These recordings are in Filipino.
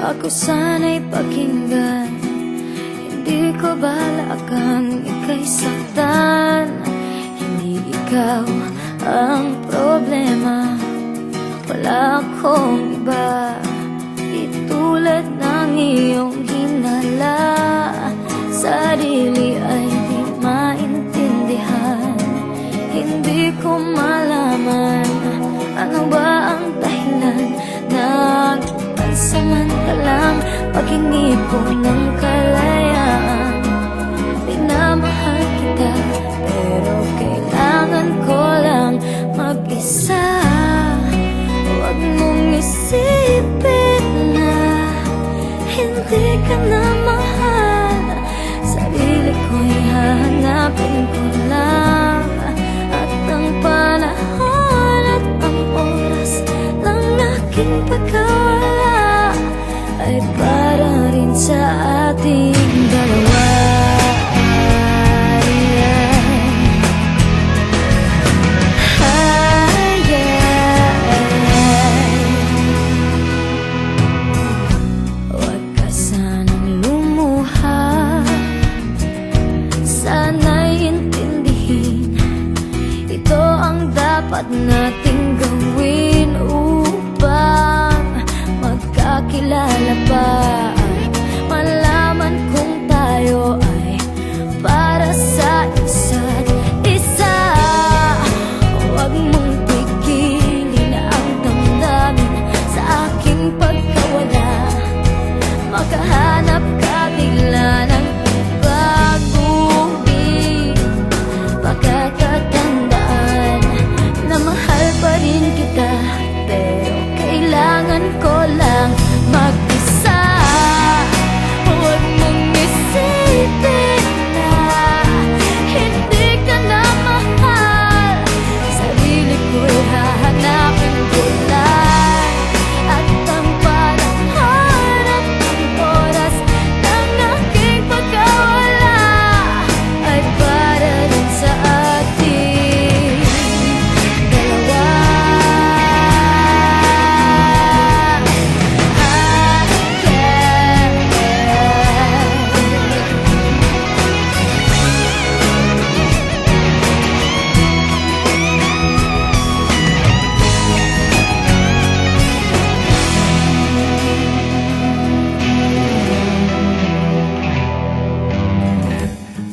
Ako sana'y pakinggan, hindi ko balakang ika'y saktan. Hindi ikaw ang problema, wala akong iba. Itulad ng iyong hinala, sarili ay di maintindihan. Hindi ko malaman ano ba ang dahilan ng pansamantalang paghingi ko ng kalayaan. Minamahal kita pero kailangan ko lang mag-isa. Huwag mong isipin na hindi ka na mahal. Sarili ko'y hahanapin ko lang, at ang panahon at ang oras ng aking pagkawala ay para rin sa ating dalawa. Huwag ka sanang lumuha, sana'y intindihin, ito ang dapat nating gawin upang magkakilala pa. Malaman kung tayo ay para sa isa't isa. Huwag mong pigilin ang damdamin sa aking pagkawala. Makahanap ka bigla ng baguhin. Pagkakatandaan na mahal pa rin kita, pero kailangan ko lang mag-isa. Huwag mong isipin na hindi ka na mahal. Sarili ko'y hahanapin ko lang, at ang panahon at ang oras ng aking pagkawala ay para rin sa ating dalawa.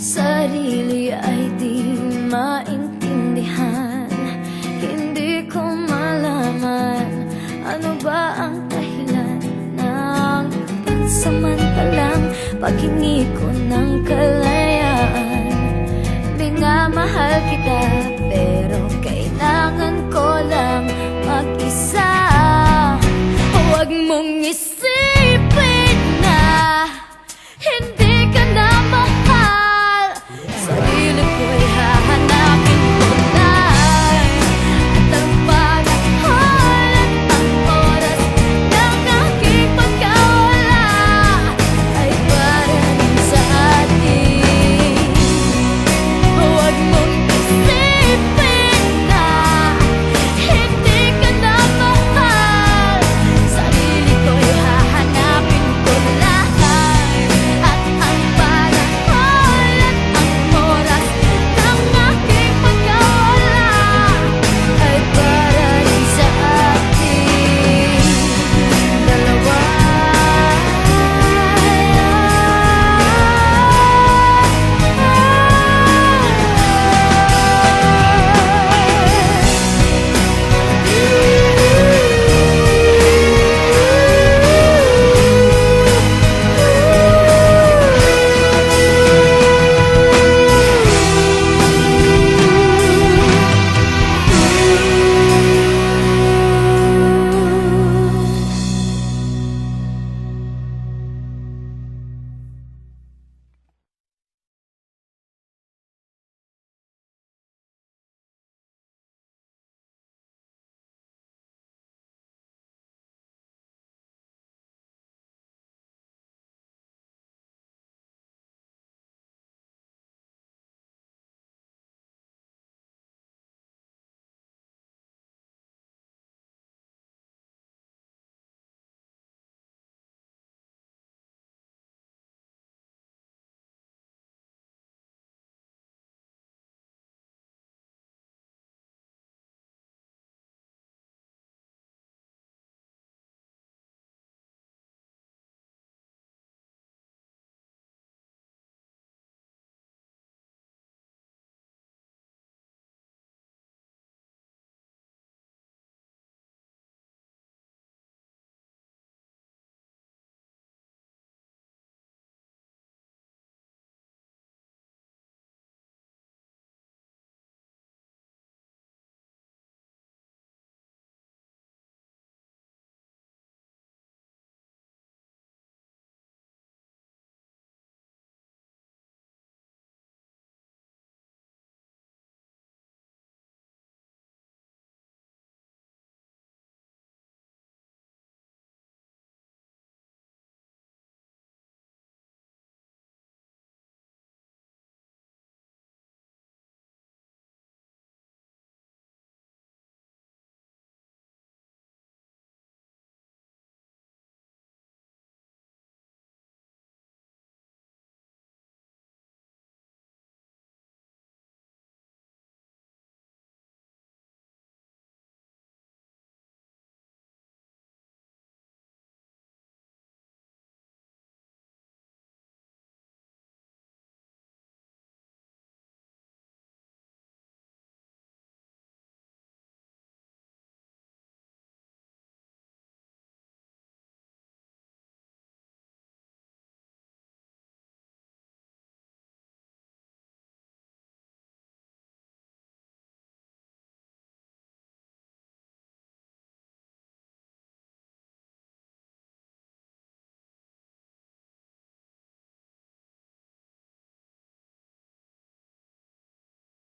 Sarili ay di maintindihan, hindi ko malaman ano ba ang dahilan ng pansamantalang paghingi ko ng kalayaan. Minamahal kita